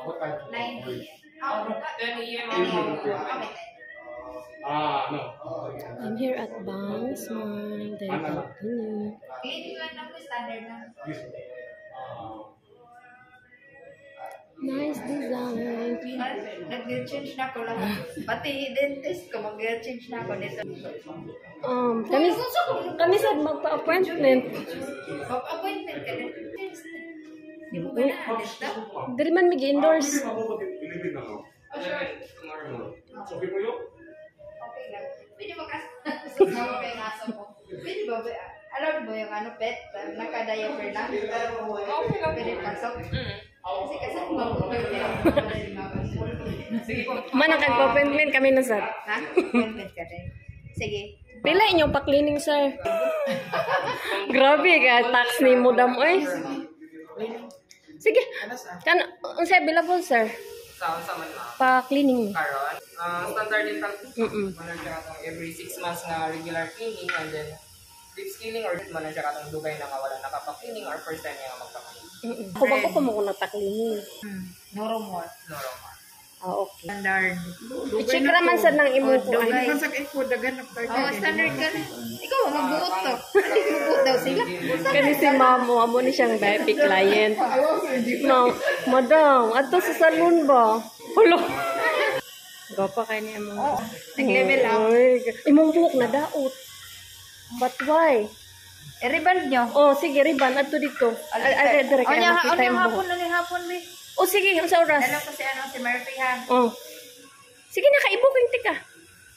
90. I'm here at Bang Smile Dental Clinic. Nice design. Nag-change na ako lahat. Pati dentist ko, mag-change na ako nito. Kami sa magpa-appointment. Mag-appointment ka din. Di mo ka na dito? Dari man mag-endorse. Okay lang. Pwede mo kasi mo kay aso mo. Pwede ba? Alam mo yung ano pet? Naka-diaper lang. Okay lang. Pwede pasok. Kasi kasama mo ko Mana kag-appointment kami na sir. Ha? Appointment ka din. Sige. Pila inyong pa-cleaning sir. Grabe ka tax ni Mudam oy. Sige. Kan unsay available sir? Sa man na. Pa-cleaning. Karon, standard dental. Mana siya katong every 6 months na regular cleaning and then lips cleaning or mana siya katong dugay na wala nakapa-cleaning or first time niya magpa-cleaning. Ako ba ko mo nata-cleaning? Normal. Normal. Okay. Standard. I-check naman sa nang imo ko. Dugay. Standard ka na. Ikaw, magbuot to. Magbuot daw sila. Kasi si Mamo, amo ni siyang VIP client. No, madam, ato sa salon ba? Hulo. Gapa kayo niya mo. Nag-level up. Imong buhok na daot. But why? I-reband nyo. Oh, sige, riban. Ato dito. Ay, direct ka na makita yung buhok. hapon, be. Oh, sige, ang sa oras. Alam ko si Murphy, ha? Oh. Sige na, kaibuking tika.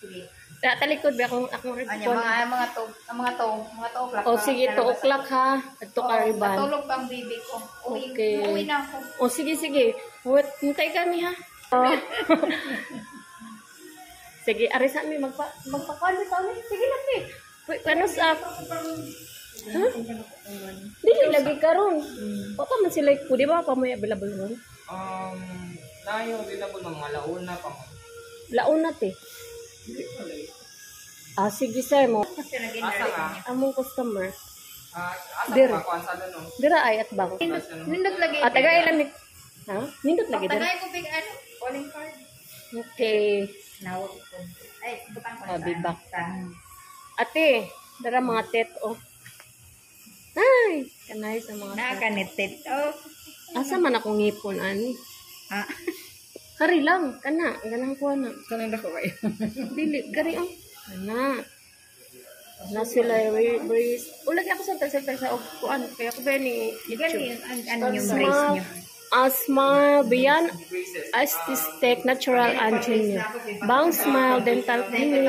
Sige. Talikod ba akong Ano, riban? mga 2 o'clock. Oh, sige, 2 o'clock ha. Ato ka riban. Natulog pa ang baby ko. Okay. Uwi na ako. Oh, sige, sige. Wait, hintay kami ha. Oh. Sige, ari sa amin, magpakuan sa amin. Sige na, Pi. Wait, ano sa... Huh? Dili, lagi ka ron. Pa man sila, di ba? Pa mo available ron? Na yung available ng mga launa pa mo. Launa, te. Ah, sige, sir mo. Asa nga? Among customer. Asa Dir. ka kuan sa doon? Dira ay at bang. Nindot lagi. At taga ilan ni... Ha? Nindot lagi dira. Tagay ko big calling card. Okay. Nawag ko. Ay, butang ko. Bibak. Ate, dara mga tet, oh. Ay, kanay sa mga tet. Nakakanitit. Oh. Asa man akong ngipon, ani? Ah. Kari lang, kana. Ganang ko na. Kanang ko kayo. Dili, kari, oh. Kana. Na sila, brace. Ulag ako sa tag-tag sa kuan. Kaya ko ba ni YouTube? Ano yung brace nyo? Smile Beyond Aesthetic Natural and Genuine. Bang Smile Dental Clinic.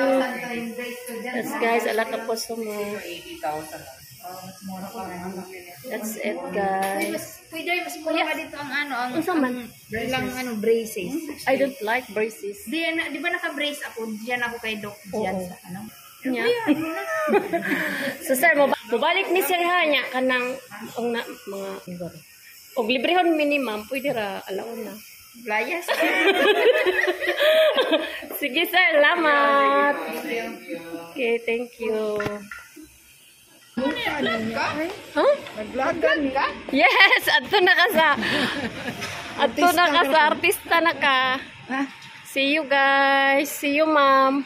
That's guys, a lot of customer. 80,000. That's it guys. Pwede, mas mura ka dito ang ang ilang braces. I don't like braces. Di ba naka-brace ako? Diyan ako kay Doc. Diyan sa ano? Nya. So sir, mabalik ni sir ha nya kanang mga og librehon minimum pwede ra alaon na. Layas. Sige sir, salamat. Okay, thank you. Huh? Nag-vlogan ka? Yes, adto na ka sa artista na ka. See you guys. See you ma'am.